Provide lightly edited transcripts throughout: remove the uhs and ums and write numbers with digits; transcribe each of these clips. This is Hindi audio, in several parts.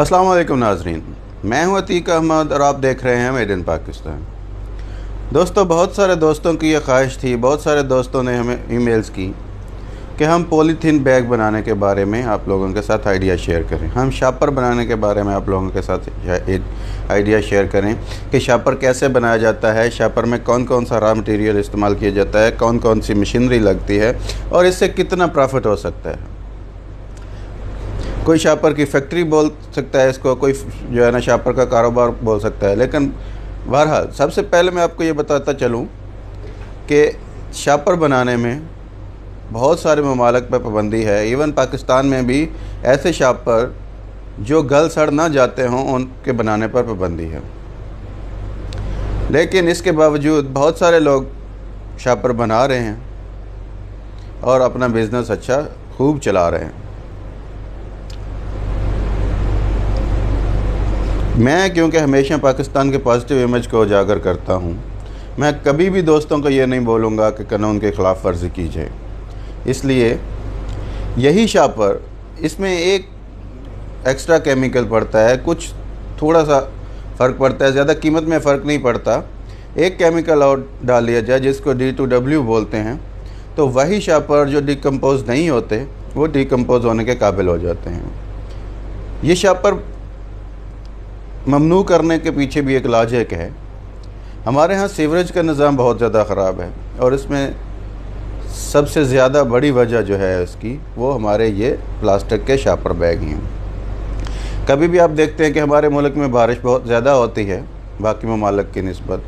अस्सलाम वालेकुम नाज़रीन, मैं हूं अतीक अहमद और आप देख रहे हैं मेड इन पाकिस्तान। दोस्तों, बहुत सारे दोस्तों की ये ख्वाहिश थी, बहुत सारे दोस्तों ने हमें ईमेल्स की कि हम पॉलीथीन बैग बनाने के बारे में आप लोगों के साथ आइडिया शेयर करें, हम शापर बनाने के बारे में आप लोगों के साथ एक आइडिया शेयर करें कि शापर कैसे बनाया जाता है, शापर में कौन कौन सा रॉ मटेरियल इस्तेमाल किया जाता है, कौन कौन सी मशीनरी लगती है और इससे कितना प्रॉफिट हो सकता है। कोई शापर की फैक्ट्री बोल सकता है इसको, कोई जो है ना शापर का कारोबार बोल सकता है। लेकिन बहरहाल सबसे पहले मैं आपको ये बताता चलूँ कि शापर बनाने में बहुत सारे ममालिक पर पाबंदी है। इवन पाकिस्तान में भी ऐसे शापर जो गल सड़ ना जाते हों उनके बनाने पर पाबंदी है। लेकिन इसके बावजूद बहुत सारे लोग शापर बना रहे हैं और अपना बिज़नेस अच्छा खूब चला रहे हैं। मैं क्योंकि हमेशा पाकिस्तान के पॉजिटिव इमेज को उजागर करता हूँ, मैं कभी भी दोस्तों को ये नहीं बोलूँगा कि कानून के ख़िलाफ़ वर्जी की जाए। इसलिए यही शापर, इसमें एक एक्स्ट्रा केमिकल पड़ता है, कुछ थोड़ा सा फ़र्क पड़ता है, ज़्यादा कीमत में फ़र्क नहीं पड़ता। एक केमिकल और डाल लिया जाए जिसको D2W बोलते हैं, तो वही शापर जो डिकम्पोज़ नहीं होते वो डिकम्पोज़ होने के काबिल हो जाते हैं। ये शापर ममनू करने के पीछे भी एक लॉजिक है। हमारे यहाँ सीवरेज का निज़ाम बहुत ज़्यादा ख़राब है और इसमें सबसे ज़्यादा बड़ी वजह जो है इसकी वो हमारे ये प्लास्टिक के शापर बैग ही हैं। कभी भी आप देखते हैं कि हमारे मुल्क में बारिश बहुत ज़्यादा होती है बाकी ममालिक की निस्बत,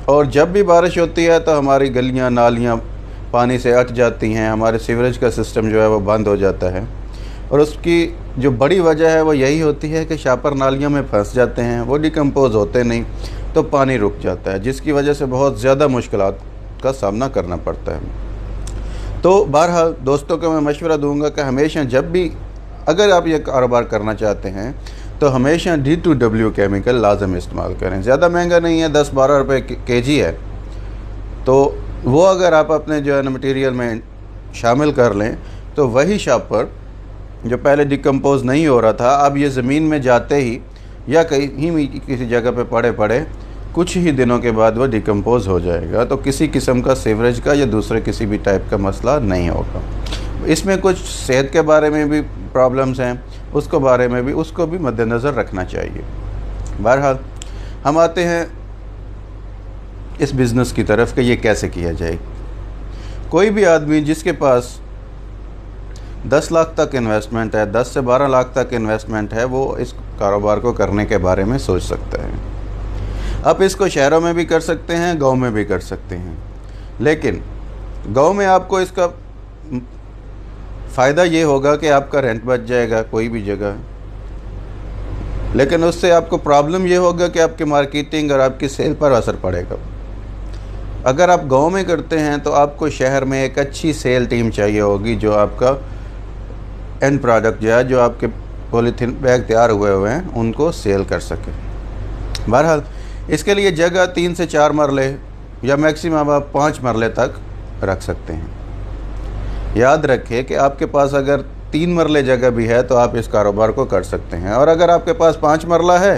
और जब भी बारिश होती है तो हमारी गलियाँ नालियाँ पानी से अट जाती हैं, हमारे सीवरेज का सिस्टम जो है वो बंद हो जाता है। और उसकी जो बड़ी वजह है वो यही होती है कि शापर नालियों में फंस जाते हैं, वो डिकम्पोज़ होते नहीं तो पानी रुक जाता है, जिसकी वजह से बहुत ज़्यादा मुश्किलात का सामना करना पड़ता है। तो बहरहाल दोस्तों को मैं मशवरा दूंगा कि हमेशा जब भी अगर आप ये कारोबार करना चाहते हैं तो हमेशा D2W केमिकल लाजम इस्तेमाल करें। ज़्यादा महंगा नहीं है, 10-12 रुपये kg है, तो वो अगर आप अपने जो है ना मटीरियल में शामिल कर लें तो वही शापर जो पहले डिकम्पोज़ नहीं हो रहा था, अब ये ज़मीन में जाते ही या कहीं भी किसी जगह पे पड़े पड़े कुछ ही दिनों के बाद वो डिकम्पोज़ हो जाएगा, तो किसी किस्म का सीवरेज का या दूसरे किसी भी टाइप का मसला नहीं होगा। इसमें कुछ सेहत के बारे में भी प्रॉब्लम्स हैं, उसको भी मद्देनज़र रखना चाहिए। बहरहाल हम आते हैं इस बिज़नेस की तरफ कि ये कैसे किया जाए। कोई भी आदमी जिसके पास 10 लाख तक इन्वेस्टमेंट है, 10 से 12 लाख तक इन्वेस्टमेंट है, वो इस कारोबार को करने के बारे में सोच सकता है। आप इसको शहरों में भी कर सकते हैं, गांव में भी कर सकते हैं। लेकिन गांव में आपको इसका फ़ायदा ये होगा कि आपका रेंट बच जाएगा कोई भी जगह, लेकिन उससे आपको प्रॉब्लम ये होगा कि आपकी मार्केटिंग और आपकी सेल पर असर पड़ेगा। अगर आप गांव में करते हैं तो आपको शहर में एक अच्छी सेल टीम चाहिए होगी जो आपका एंड प्रोडक्ट जो है, जो आपके पॉलीथीन बैग तैयार हुए हैं उनको सेल कर सके। बहरहाल इसके लिए जगह 3 से 4 मरले या मैक्सिमम आप 5 मरले तक रख सकते हैं। याद रखें कि आपके पास अगर 3 मरले जगह भी है तो आप इस कारोबार को कर सकते हैं, और अगर आपके पास 5 मरला है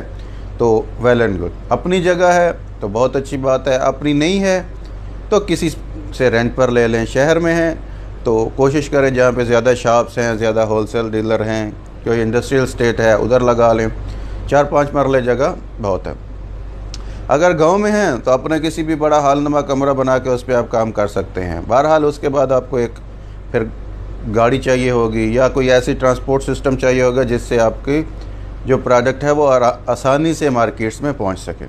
तो वेल एंड गुड। अपनी जगह है तो बहुत अच्छी बात है, अपनी नहीं है तो किसी से रेंट पर ले लें। शहर में है तो कोशिश करें जहाँ पे ज़्यादा शॉप्स हैं, ज़्यादा होलसेल डीलर हैं, कोई इंडस्ट्रियल स्टेट है उधर लगा लें। 4-5 मरले जगह बहुत है। अगर गांव में हैं तो अपने किसी भी बड़ा हालनुमा कमरा बना के उस पर आप काम कर सकते हैं। बहरहाल उसके बाद आपको एक फिर गाड़ी चाहिए होगी या कोई ऐसी ट्रांसपोर्ट सिस्टम चाहिए होगा जिससे आपकी जो प्रोडक्ट है वो आसानी से मार्केट्स में पहुँच सके।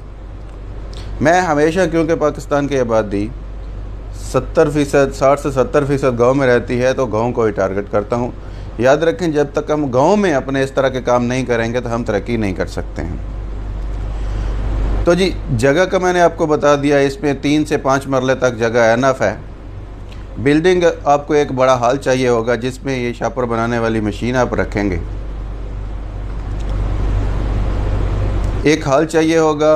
मैं हमेशा, क्योंकि पाकिस्तान की आबादी 70%, 60 से 70% गाँव में रहती है, तो गाँव को ही टारगेट करता हूँ। याद रखें, जब तक हम गाँव में अपने इस तरह के काम नहीं करेंगे तो हम तरक्की नहीं कर सकते हैं। तो जी, जगह का मैंने आपको बता दिया, इसमें 3 से 5 मरले तक जगह एनफ है। बिल्डिंग आपको एक बड़ा हॉल चाहिए होगा जिसमें ये शापर बनाने वाली मशीन आप रखेंगे। एक हॉल चाहिए होगा।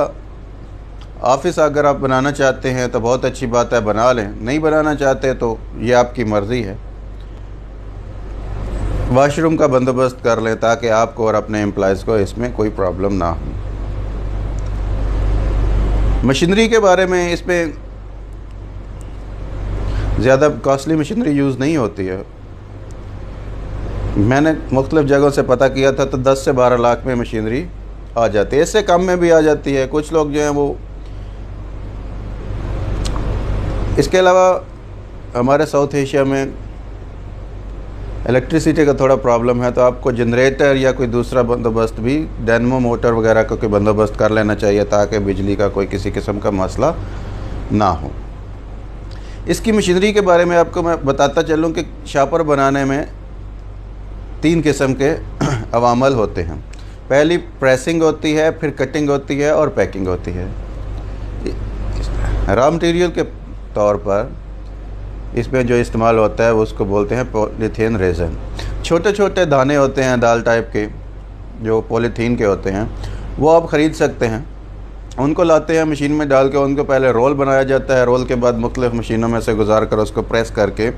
ऑफ़िस अगर आप बनाना चाहते हैं तो बहुत अच्छी बात है, बना लें। नहीं बनाना चाहते तो ये आपकी मर्ज़ी है। वाशरूम का बंदोबस्त कर लें ताकि आपको और अपने एम्प्लॉयज़ को इसमें कोई प्रॉब्लम ना हो। मशीनरी के बारे में, इसमें ज़्यादा कॉस्टली मशीनरी यूज़ नहीं होती है। मैंने मुख्तलिफ़ जगहों से पता किया था तो 10 से 12 लाख में मशीनरी आ जाती है, इससे कम में भी आ जाती है। कुछ लोग जो हैं वो, इसके अलावा हमारे साउथ एशिया में इलेक्ट्रिसिटी का थोड़ा प्रॉब्लम है, तो आपको जनरेटर या कोई दूसरा बंदोबस्त भी, डायनमो मोटर वगैरह का कोई बंदोबस्त कर लेना चाहिए ताकि बिजली का कोई किसी किस्म का मसला ना हो। इसकी मशीनरी के बारे में आपको मैं बताता चलूँ कि शापर बनाने में 3 किस्म के अवामल होते हैं। पहली प्रेसिंग होती है, फिर कटिंग होती है और पैकिंग होती है। रॉ मटेरियल के तौर पर इसमें जो इस्तेमाल होता है उसको बोलते हैं पॉलीथीन रेज़न। छोटे छोटे दाने होते हैं दाल टाइप के जो पॉलीथीन के होते हैं, वो आप ख़रीद सकते हैं। उनको लाते हैं, मशीन में डाल के उनको पहले रोल बनाया जाता है। रोल के बाद मुख्तलिफ़ मशीनों में से गुजार कर उसको प्रेस करके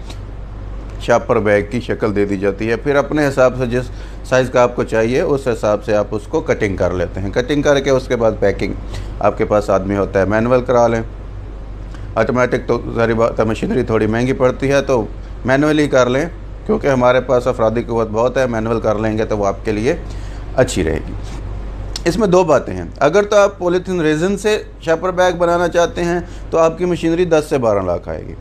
शापर बैग की शक्ल दे दी जाती है। फिर अपने हिसाब से जिस साइज़ का आपको चाहिए उस हिसाब से आप उसको कटिंग कर लेते हैं। कटिंग करके उसके बाद पैकिंग आपके पास आदमी होता है, मैनुअल करा लें। ऑटोमेटिक तो सारी बात है, मशीनरी थोड़ी महंगी पड़ती है, तो मैनुअली कर लें क्योंकि हमारे पास अफरादी क़ुव्वत बहुत है। मैनुअल कर लेंगे तो वो आपके लिए अच्छी रहेगी। इसमें 2 बातें हैं। अगर तो आप पॉलीथीन रेज़न से शापर बैग बनाना चाहते हैं तो आपकी मशीनरी 10 से 12 लाख आएगी।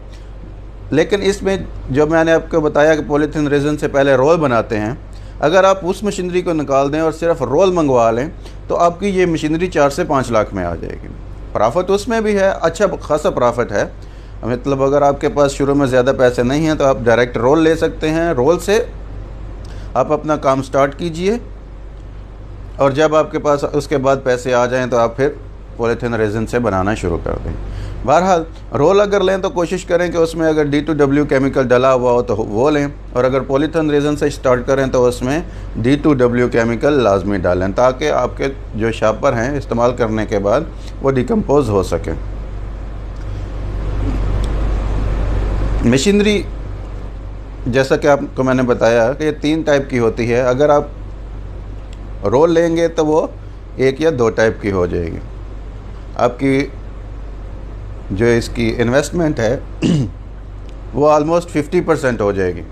लेकिन इसमें जो मैंने आपको बताया कि पॉलीथीन रेज़न से पहले रोल बनाते हैं, अगर आप उस मशीनरी को निकाल दें और सिर्फ रोल मंगवा लें तो आपकी ये मशीनरी 4 से 5 लाख में आ जाएगी। प्रॉफिट उसमें भी है, अच्छा खासा प्रॉफिट है। मतलब अगर आपके पास शुरू में ज़्यादा पैसे नहीं हैं तो आप डायरेक्ट रोल ले सकते हैं। रोल से आप अपना काम स्टार्ट कीजिए और जब आपके पास उसके बाद पैसे आ जाएं तो आप फिर पॉलीथीन रेज़न से बनाना शुरू कर दें। बहरहाल रोल अगर लें तो कोशिश करें कि उसमें अगर D2W केमिकल डला हुआ हो तो वो लें, और अगर पॉलीथीन रेज़न से स्टार्ट करें तो उसमें D2W केमिकल लाजमी डालें ताकि आपके जो शापर हैं इस्तेमाल करने के बाद वो डिकम्पोज हो सके। मशीनरी जैसा कि आपको मैंने बताया कि ये 3 टाइप की होती है। अगर आप रोल लेंगे तो वो 1 या 2 टाइप की हो जाएगी। आपकी जो इसकी इन्वेस्टमेंट है वो ऑलमोस्ट 50% हो जाएगी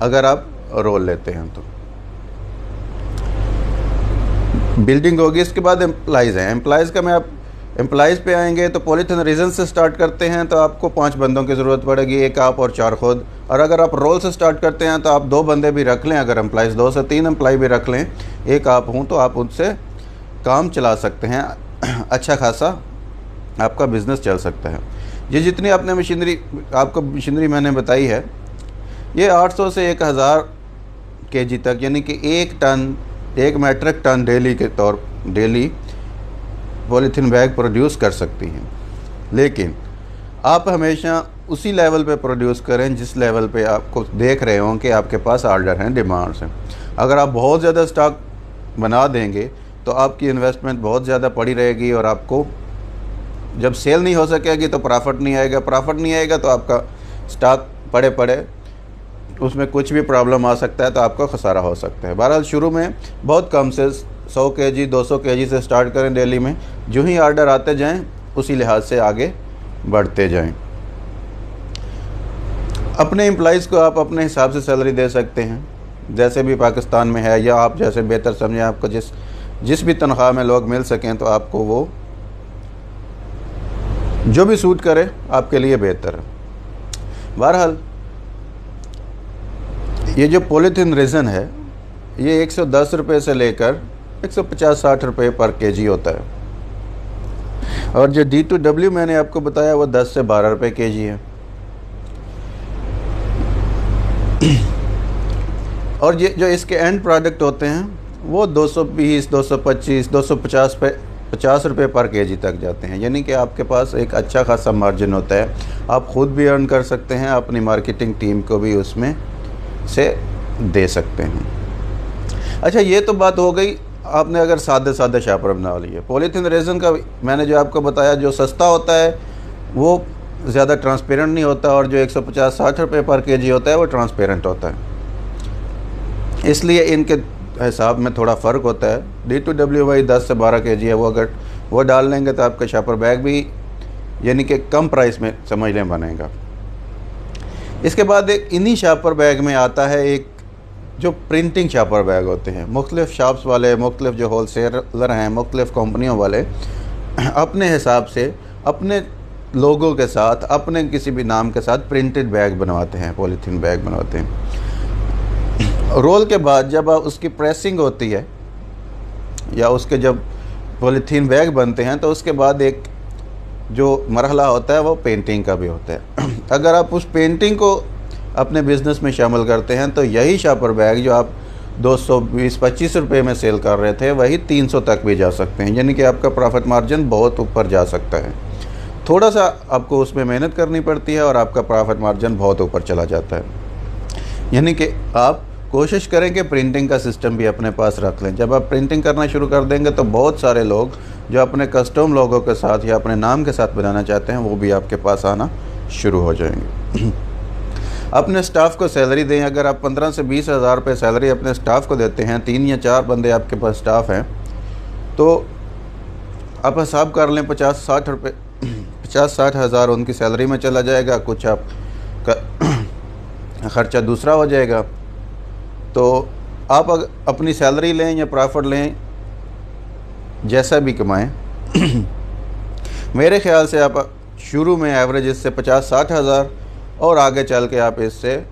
अगर आप रोल लेते हैं तो। बिल्डिंग होगी, इसके बाद एम्प्लॉइज़ हैं। एम्प्लॉइज़ का मैं आप एम्प्लॉइज़ पे आएंगे तो पॉलीथीन रेज़न से स्टार्ट करते हैं तो आपको 5 बंदों की ज़रूरत पड़ेगी, 1 आप और 4 खुद। और अगर आप रोल से स्टार्ट करते हैं तो आप 2 बंदे भी रख लें। अगर एम्प्लॉइज़ 2 से 3 एम्प्लॉय भी रख लें, 1 आप हों तो आप उनसे काम चला सकते हैं। अच्छा खासा आपका बिज़नेस चल सकता है। ये जितनी आपने मशीनरी मैंने बताई है, ये 800 से 1000 kg तक, यानी कि 1 metric ton daily polythene bag produce कर सकती हैं। लेकिन आप हमेशा उसी लेवल पे प्रोड्यूस करें जिस लेवल पे आपको देख रहे हों कि आपके पास ऑर्डर हैं, डिमांड्स हैं। अगर आप बहुत ज़्यादा स्टॉक बना देंगे तो आपकी इन्वेस्टमेंट बहुत ज़्यादा पड़ी रहेगी और आपको जब सेल नहीं हो सकेगी तो प्रॉफिट नहीं आएगा। प्रॉफिट नहीं आएगा तो आपका स्टॉक पड़े उसमें कुछ भी प्रॉब्लम आ सकता है तो आपका खसारा हो सकता है। बहरहाल शुरू में बहुत कम से 100 kg 200 kg से स्टार्ट करें डेली में। जो ही ऑर्डर आते जाएं उसी लिहाज से आगे बढ़ते जाएं। अपने एम्प्लॉइज़ को आप अपने हिसाब से सैलरी दे सकते हैं जैसे भी पाकिस्तान में है, या आप जैसे बेहतर समझें। आपको जिस भी तनख्वाह में लोग मिल सकें तो आपको वो जो भी सूट करे आपके लिए बेहतर है। बहरहाल ये जो पॉलीथीन रेज़न है ये 110 रुपये से लेकर 150-60 रुपये पर kg होता है, और जो D2W मैंने आपको बताया वो 10 से 12 रुपये kg है। और ये जो इसके एंड प्रोडक्ट होते हैं वो 220, 225, 250 रुपये पर kg तक जाते हैं। यानी कि आपके पास एक अच्छा खासा मार्जिन होता है। आप ख़ुद भी अर्न कर सकते हैं, अपनी मार्केटिंग टीम को भी उसमें से दे सकते हैं। अच्छा, ये तो बात हो गई आपने अगर सादे शापर बना लिए। पॉलीथीन रेज़न का मैंने जो आपको बताया, जो सस्ता होता है वो ज़्यादा ट्रांसपेरेंट नहीं होता, और जो 150-60 रुपये पर kg होता है वो ट्रांसपेरेंट होता है। इसलिए इनके हिसाब में थोड़ा फ़र्क होता है। D2WY 10 से 12 kg है, वो अगर वो डाल लेंगे तो आपका शॉपर बैग भी यानी कि कम प्राइस में समझ लें बनेगा। इसके बाद एक इन्हीं शॉपर बैग में आता है एक जो प्रिंटिंग शॉपर बैग होते हैं। मुख्तलिफ़ शॉप्स वाले, मुख्तलिफ़ जो होलसेलर हैं, मुख्तलिफ़ कंपनियों वाले अपने हिसाब से अपने लोगों के साथ, अपने किसी भी नाम के साथ प्रिंटेड बैग बनवाते हैं, पॉलीथीन बैग बनवाते हैं। रोल के बाद जब उसकी प्रेसिंग होती है या उसके जब पॉलीथीन बैग बनते हैं तो उसके बाद एक जो मरहला होता है वो पेंटिंग का भी होता है। अगर आप उस पेंटिंग को अपने बिज़नेस में शामिल करते हैं तो यही शॉपर बैग जो आप 220-25 रुपये में सेल कर रहे थे वही 300 तक भी जा सकते हैं, यानी कि आपका प्रॉफिट मार्जिन बहुत ऊपर जा सकता है। थोड़ा सा आपको उसमें मेहनत करनी पड़ती है और आपका प्रॉफिट मार्जिन बहुत ऊपर चला जाता है। यानी कि आप कोशिश करें कि प्रिंटिंग का सिस्टम भी अपने पास रख लें। जब आप प्रिंटिंग करना शुरू कर देंगे तो बहुत सारे लोग जो अपने कस्टम लोगों के साथ या अपने नाम के साथ बनाना चाहते हैं वो भी आपके पास आना शुरू हो जाएंगे। अपने स्टाफ को सैलरी दें। अगर आप 15 से 20 हज़ार रुपये सैलरी अपने स्टाफ को देते हैं, 3 या 4 बंदे आपके पास स्टाफ हैं, तो आप हिसाब कर लें 50-60 हज़ार उनकी सैलरी में चला जाएगा, कुछ आपका ख़र्चा दूसरा हो जाएगा। तो आप अपनी सैलरी लें या प्रॉफिट लें, जैसा भी कमाएं, मेरे ख़्याल से आप शुरू में एवरेज इससे 50-60 हज़ार और आगे चल के आप इससे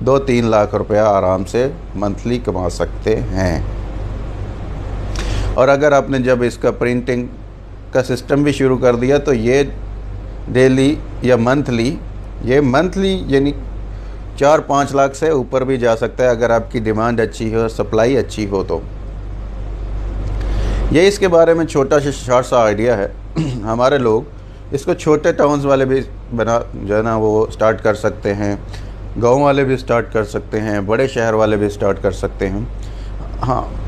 2-3 लाख रुपया आराम से मंथली कमा सकते हैं। और अगर आपने जब इसका प्रिंटिंग का सिस्टम भी शुरू कर दिया तो ये डेली या मंथली यानी 4-5 लाख से ऊपर भी जा सकता है अगर आपकी डिमांड अच्छी हो और सप्लाई अच्छी हो तो। ये इसके बारे में छोटा शॉर्ट सा आइडिया है। हमारे लोग इसको छोटे टाउन्स वाले भी बना जो है ना वो स्टार्ट कर सकते हैं, गांव वाले भी स्टार्ट कर सकते हैं, बड़े शहर वाले भी स्टार्ट कर सकते हैं। हाँ,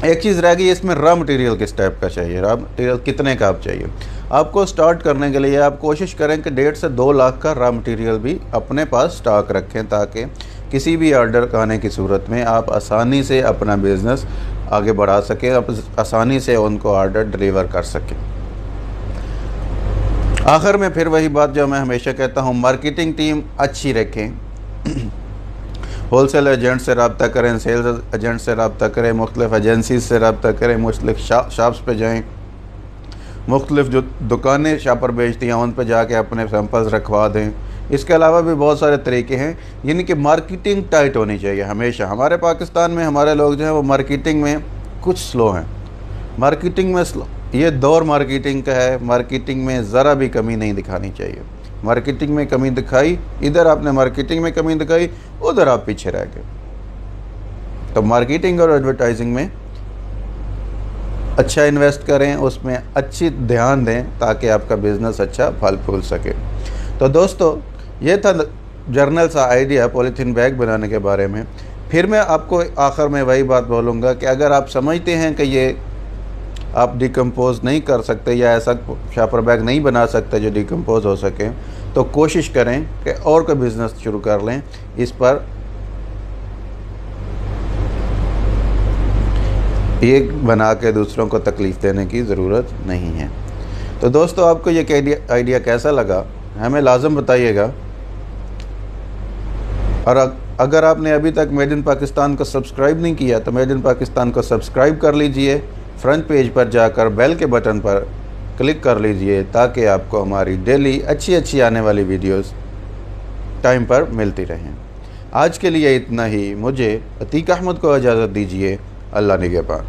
एक चीज़ रह गई, इसमें रॉ मटेरियल किस टाइप का चाहिए, रॉ मटेरियल कितने का आप चाहिए। आपको स्टार्ट करने के लिए आप कोशिश करें कि 1.5 से 2 लाख का रॉ मटेरियल भी अपने पास स्टॉक रखें, ताकि किसी भी ऑर्डर आने की सूरत में आप आसानी से अपना बिज़नेस आगे बढ़ा सकें, आप आसानी से उनको ऑर्डर डिलीवर कर सकें। आखिर में फिर वही बात जो मैं हमेशा कहता हूँ, मार्केटिंग टीम अच्छी रखें। होलसेल एजेंट से रब्ता करें, सेल्स एजेंट से रब्ता करें, मुख्तलिफ़ एजेंसीज से रब्ता करें, मुख्तलिफ़ शॉप्स पे जाएं, मुख्तलिफ़ जो दुकानें शॉपर बेचती हैं उन पे जाके अपने सैंपल्स रखवा दें। इसके अलावा भी बहुत सारे तरीके हैं, यानी कि मार्केटिंग टाइट होनी चाहिए हमेशा। हमारे पाकिस्तान में हमारे लोग जो हैं वो मार्केटिंग में कुछ स्लो हैं, मार्केटिंग में स्लो। ये दौर मार्केटिंग का है, मार्केटिंग में ज़रा भी कमी नहीं दिखानी चाहिए। मार्केटिंग में कमी दिखाई, इधर आपने मार्केटिंग में कमी दिखाई, उधर आप पीछे रह गए। तो मार्केटिंग और एडवर्टाइजिंग में अच्छा इन्वेस्ट करें, उसमें अच्छी ध्यान दें ताकि आपका बिज़नेस अच्छा फल फूल सके। तो दोस्तों, ये था जर्नल सा आइडिया पॉलीथीन बैग बनाने के बारे में। फिर मैं आपको आखिर में वही बात बोलूँगा कि अगर आप समझते हैं कि ये आप डिकम्पोज़ नहीं कर सकते या ऐसा शॉपर बैग नहीं बना सकते जो डिकम्पोज़ हो सके, तो कोशिश करें कि और कोई बिज़नेस शुरू कर लें। इस पर एक बना के दूसरों को तकलीफ़ देने की ज़रूरत नहीं है। तो दोस्तों, आपको ये आइडिया कैसा लगा हमें लाजम बताइएगा। और अगर आपने अभी तक मेड इन पाकिस्तान को सब्सक्राइब नहीं किया तो मेड इन पाकिस्तान को सब्सक्राइब कर लीजिए, फ्रंट पेज पर जाकर बेल के बटन पर क्लिक कर लीजिए ताकि आपको हमारी डेली अच्छी आने वाली वीडियोस टाइम पर मिलती रहें। आज के लिए इतना ही। मुझे अतीक अहमद को इजाज़त दीजिए। अल्लाह निगहबान।